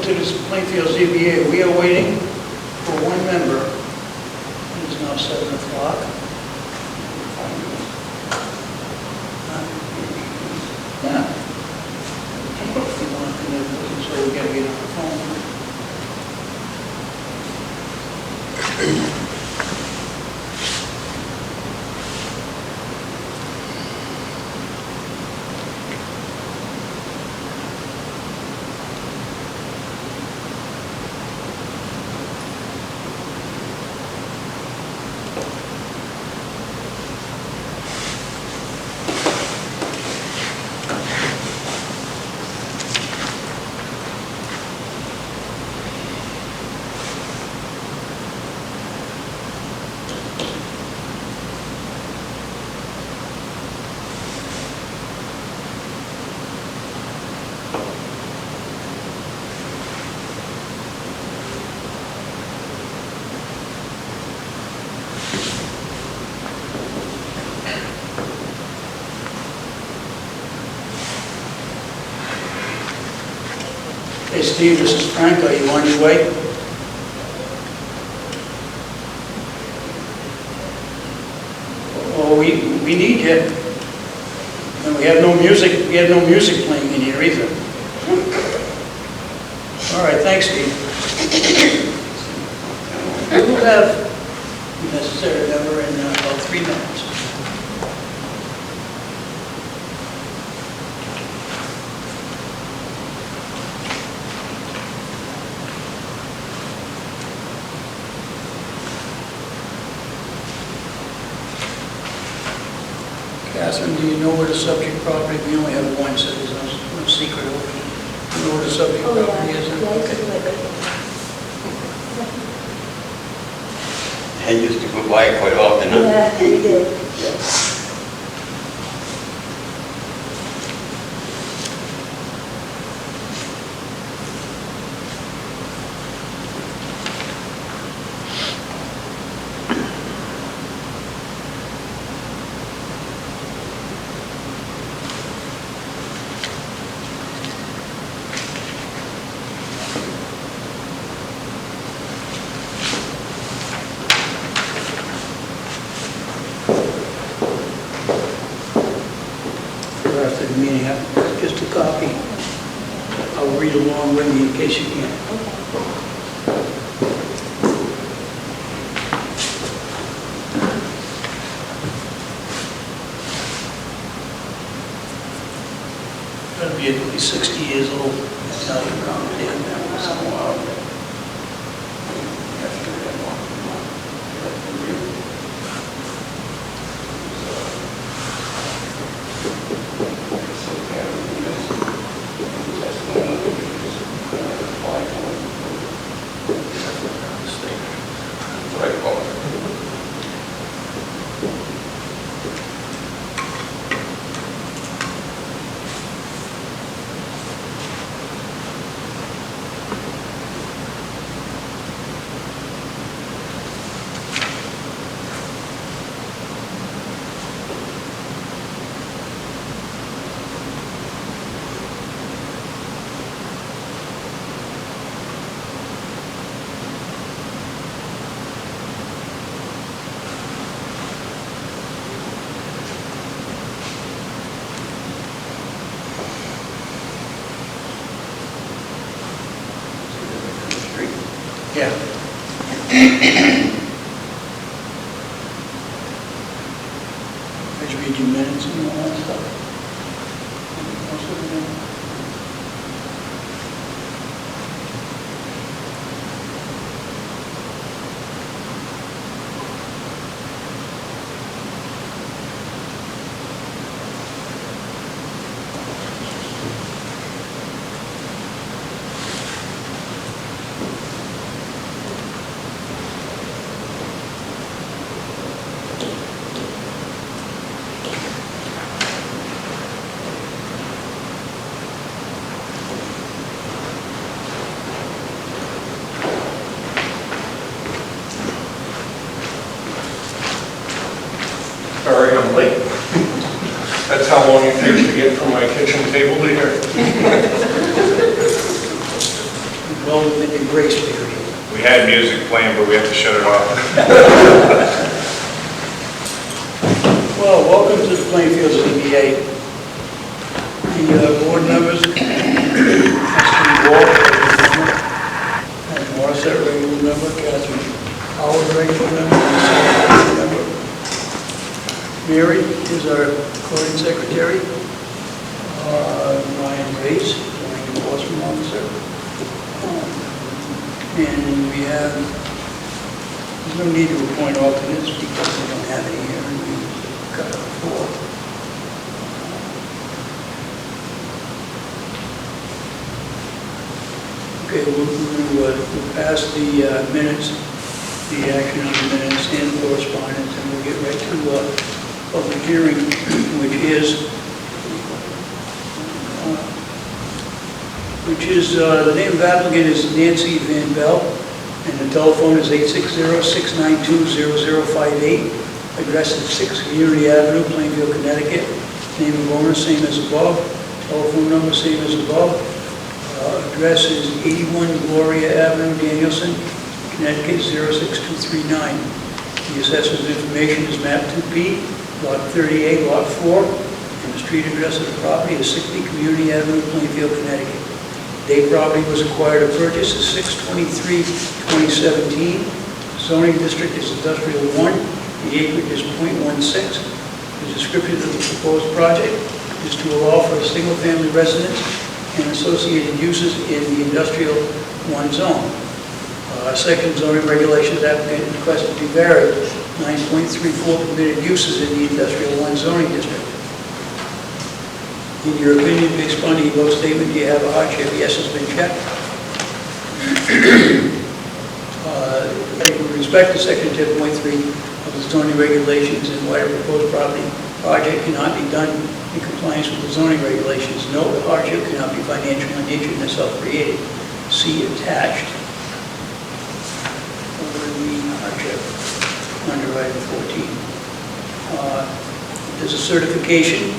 welcome to this Plainfield ZBA. We are waiting for one member. It is now 7 o'clock. Yeah. So we got to get on the phone. Hey Steve, this is Frank. Are you on your way? Oh, we need you. And we have no music. We have no music playing in here either. All right, thanks, Steve. We will have the necessary number in about 3 minutes. Catherine, do you know where the subject property, we only have one, so there's no secret over it. Do you know where the subject property is? Okay. I used to go by quite often. Huh? Yeah, we did. After the meeting, just a copy. I'll read along with you in case you can't. Gotta be at least 60 years old. That's how you count it in. Yeah. Let's read your minutes and all that stuff. Sorry, I'm late. That's how long it takes to get from my kitchen table to here. development and grace period. We had music playing, but we have to shut it off. Well, welcome to the Plainfield ZBA. The board members, Mr. Walsh, and Morissette, regular member, Catherine Howard, regular member, myself, regular member. Mary is our recording secretary. Ryan Grace, zoning enforcement officer. And we have, there's no need to appoint alternates because we don't have any here, and we got it before. Okay, we'll pass the minutes, the action on the minutes and correspondence, and we'll get right to public hearing, which the name of applicant is Nancy Van Bell, and the telephone is 860-692-0058. Address is 6 Community Avenue, Plainfield, Connecticut. Name of owner, same as above. Telephone number, same as above. Address is 81 Gloria Avenue, Danielson, Connecticut, 06239. The assessor's information is map 2P, lot 38, lot 4, and the street address of the property is 60 Community Avenue, Plainfield, Connecticut. Date property was acquired or purchased is 6/23/2017. Zoning district is industrial 1. The acreage is .16. The description of the proposed project is to allow for a single-family residence and associated uses in the industrial 1 zone. Second, zoning regulations applicant requested to be varied. 9.34 permitted uses in the industrial 1 zoning district. In your opinion, based upon the above statement, do you have a hardship? Yes has been checked. With respect to section 10.3 of the zoning regulations, and why a proposed property project cannot be done in compliance with the zoning regulations, no hardship cannot be financial in nature and self-created. See attached. Over the hardship under item 14. There's a certification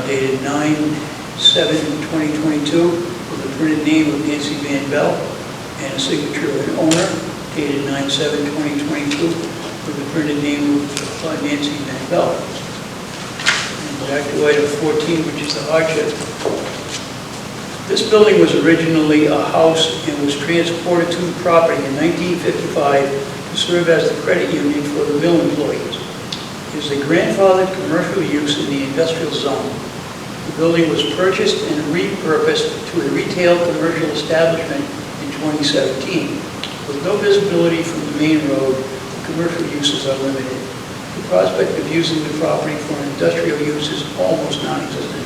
dated 9/7/2022 with the printed name of Nancy Van Bell and a signature of an owner dated 9/7/2022 with the printed name of Nancy Van Bell. And back to item 14, which is the hardship. This building was originally a house and was transported to the property in 1955 to serve as the credit union for the mill employees. It is a grandfathered commercial use in the industrial zone. The building was purchased and repurposed to a retail commercial establishment in 2017. With no visibility from the main road, the commercial uses are limited. The prospect of using the property for industrial use is almost non-existent.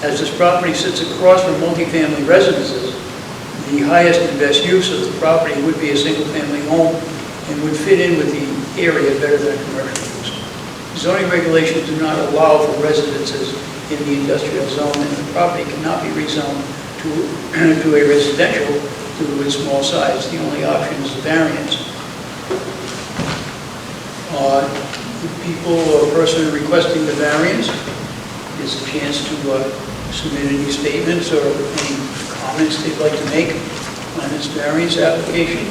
As this property sits across from multifamily residences, the highest and best use of the property would be a single-family home and would fit in with the area better than a commercial use. Zoning regulations do not allow for residences in the industrial zone, and the property cannot be rezoned to a residential due to its small size. The only option is the variance. The people or person requesting the variance is a chance to submit any statements or any comments they'd like to make on this variance application.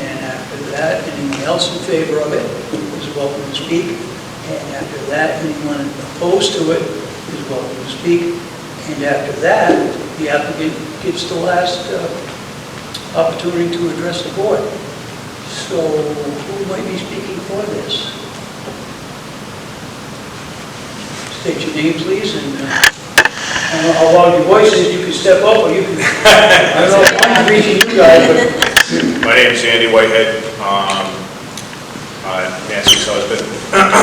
And after that, anyone else in favor of it is welcome to speak. And after that, anyone opposed to it is welcome to speak. And after that, the applicant gets the last opportunity to address the board. So who might be speaking for this? State your name, please, and I don't know how loud your voice is. You can step up, or you can. I don't know if I'm reaching you guys, but. My name is Andy Whitehead, Nancy's husband.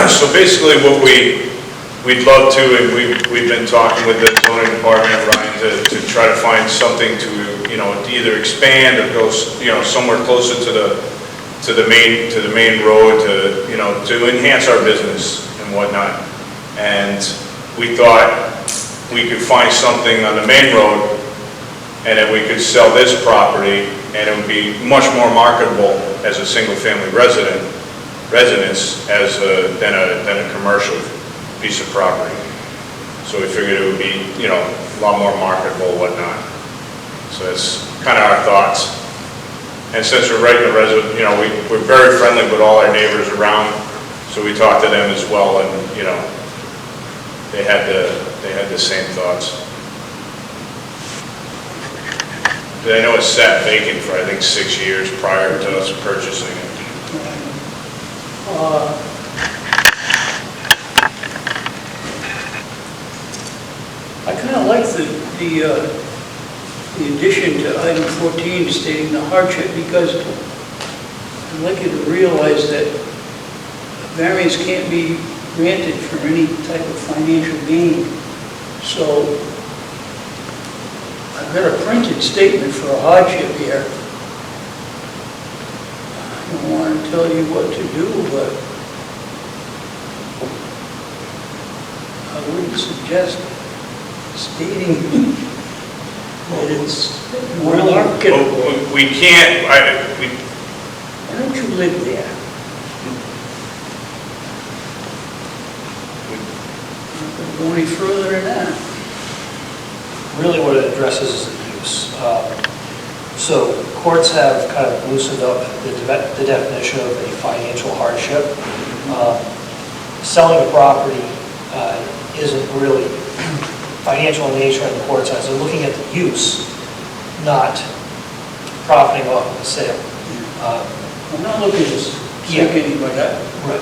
So basically, what we'd love to, and we've been talking with the zoning department, Ryan, to try to find something to, to either expand or go, somewhere closer to the main road, to enhance our business and whatnot. And we thought we could find something on the main road, and then we could sell this property, and it would be much more marketable as a single-family residence than a commercial piece of property. So we figured it would be, a lot more marketable, whatnot. So that's kind of our thoughts. And since we're right in the resident, you know, we're very friendly with all our neighbors around, so we talked to them as well, and, you know, they had the same thoughts. I know it's sat vacant for, I think, 6 years prior to us purchasing it. I kind of like the addition to item 14 stating the hardship, because I'd like you to realize that a variance can't be granted for any type of financial gain. So I've got a printed statement for a hardship here. I don't want to tell you what to do, but I wouldn't suggest stating that it's more marketable. Well, we can't, Why don't you live there? Not going to go any further than that. Really what it addresses is the use. So courts have kind of loosened up the definition of a financial hardship. Selling a property isn't really financial in nature in the court's eyes. They're looking at the use, not profiting off of the sale. I'm not looking to stick anybody up. Right.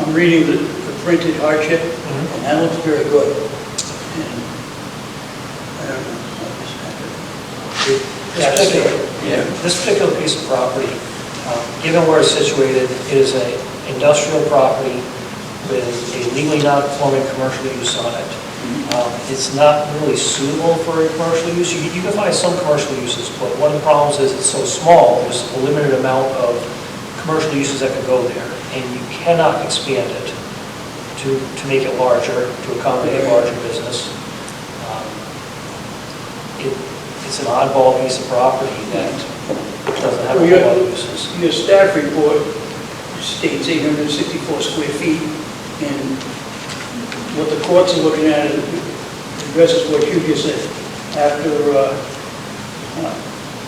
I'm reading the printed hardship, and that looks very good. And I don't know. This particular piece of property, given where it's situated, it is an industrial property with a legally non-conforming commercial use on it. It's not really suitable for a commercial use. You can find some commercial uses, but one of the problems is it's so small, there's a limited amount of commercial uses that could go there, and you cannot expand it to make it larger, to accommodate a larger business. It's an oddball piece of property that doesn't have a whole lot of uses. Your staff report states 864 square feet, and what the courts are looking at addresses what you just said. After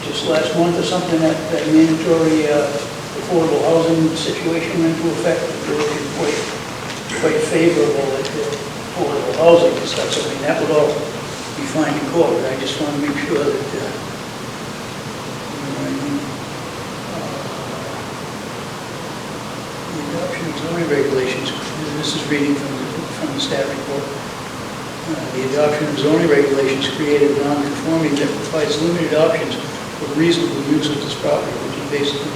just last month or something, that mandatory affordable housing situation went into effect. They're looking quite favorable at the affordable housing and stuff. So I mean, that would all be fine in court, but I just want to make sure that, you know what I mean? The adoption of zoning regulations, this is reading from the staff report. The adoption of zoning regulations created a non-conforming that provides limited options for reasonable use of this property, which is basically,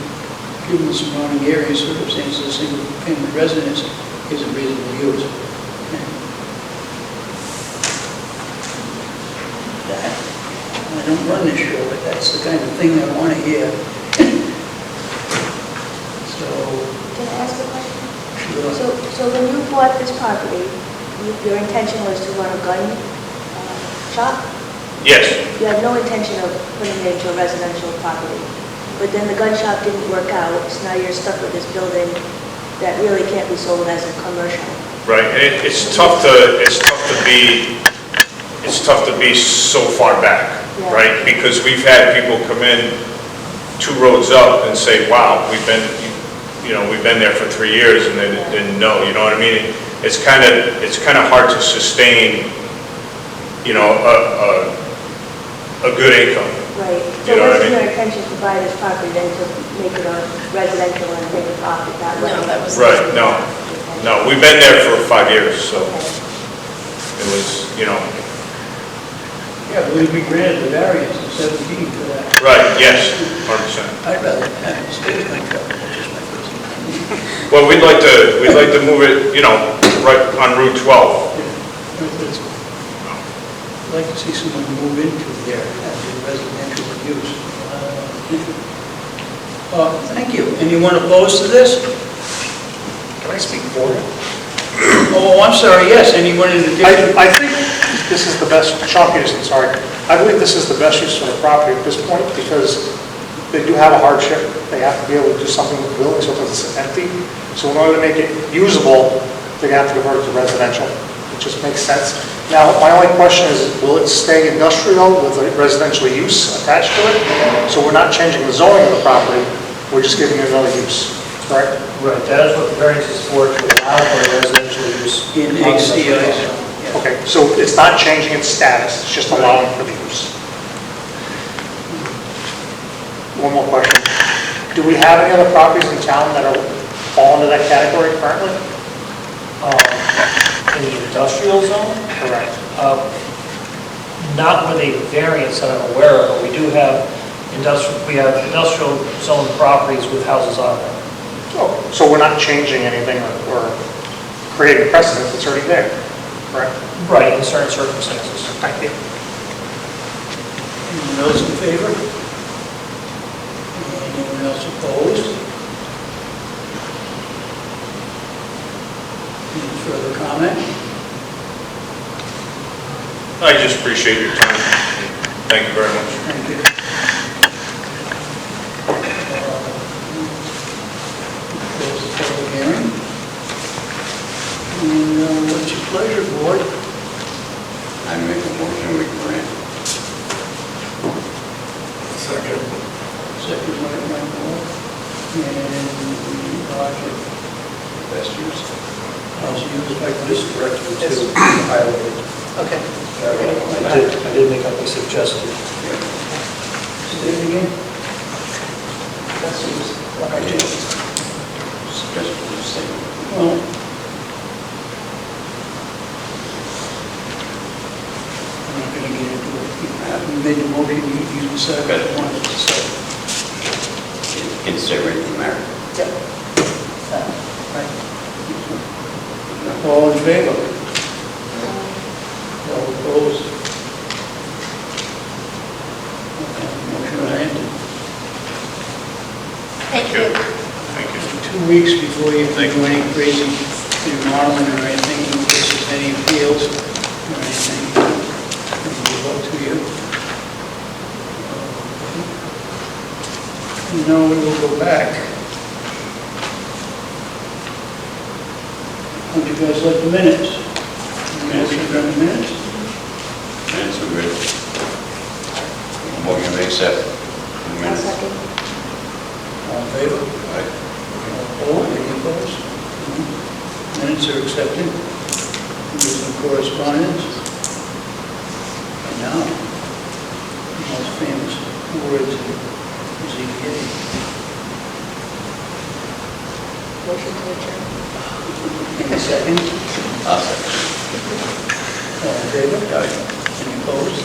given the surrounding area and circumstances, a single-family residence is a reasonable use. I don't run this show, but that's the kind of thing I want to hear. So, Can I ask a question? sure. So when you bought this property, your intention was to run a gun shop? yes, You had no intention of putting it into a residential property. But then the gun shop didn't work out, so now you're stuck with this building that really can't be sold as a commercial. right, and it's tough to be so far back, Yeah. right? Because we've had people come in 2 roads up and say, wow, we've been there for 3 years, and they didn't know, you know what I mean? It's kind of hard to sustain, you know, a good income. Right. So You know what I wasn't mean? your intention to buy this property then to make it a residential and take a profit that way? No, that was. Right, no, we've been there for 5 years, so it was, you know, Yeah, would we granted the variance of 17 for that? right, yes, 100%. I'd rather have it stay in my truck, that's just my personal opinion. Well, we'd like to move it, you know, right on Route 12. I'd like to see someone move into there as a residential use. Thank you. Anyone opposed to this? Can I speak for it? Oh, I'm sorry, yes, anyone in addition? I think this is the best, Sean Peterson, sorry. I believe this is the best use for the property at this point because they do have a hardship. They have to be able to do something with the building so it doesn't sit empty. So in order to make it usable, they're going to have to convert it to residential. It just makes sense. Now, my only question is, will it stay industrial with a residential use attached to it? So we're not changing the zoning of the property, we're just giving it another use, correct? Right, that is what the variance is for, to allow for residential use. In on the HCI industrial zone. zone. Yeah. Okay, so it's not changing its status, it's just allowing for the use. One more question. Do we have any other properties in town that fall into that category currently? In the industrial zone, Correct. not with a variance that I'm aware of, but we do have industrial zone properties with houses on them. Oh, so we're not changing anything or creating precedent, it's already there, correct? Right, in certain circumstances. Thank you. Anyone else in favor? Anyone else opposed? Any further comment? I just appreciate your time. Thank you very much. Thank you. Close the public hearing. And what's your pleasure, board? I make a motion we grant. Second by Michael. And Roger. Best use. As used by This Chris. correctly to highlight. Okay. I did make up a suggested. Say it again. Suggestion, statement. Well, I'm not gonna get into it. You made the motion, you decided what you wanted to say. Consider it the matter. Yep. Right. All in favor? All opposed? Okay, motion granted. Thank you. Thank you. 2 weeks before you can do any crazy remodeling or anything, in case there's any appeals or anything, it'll go to you. No, we will go back. How'd you guys like the minutes? Motion on the minutes? Minutes are good. Motion to accept the I'll minutes. second. All in favor? Right. All, any opposed? Minutes are accepted. There's some correspondence. And now, the most famous words of ZBA. Motion to adjourn. Any second? I'll second. All in favor? Any opposed?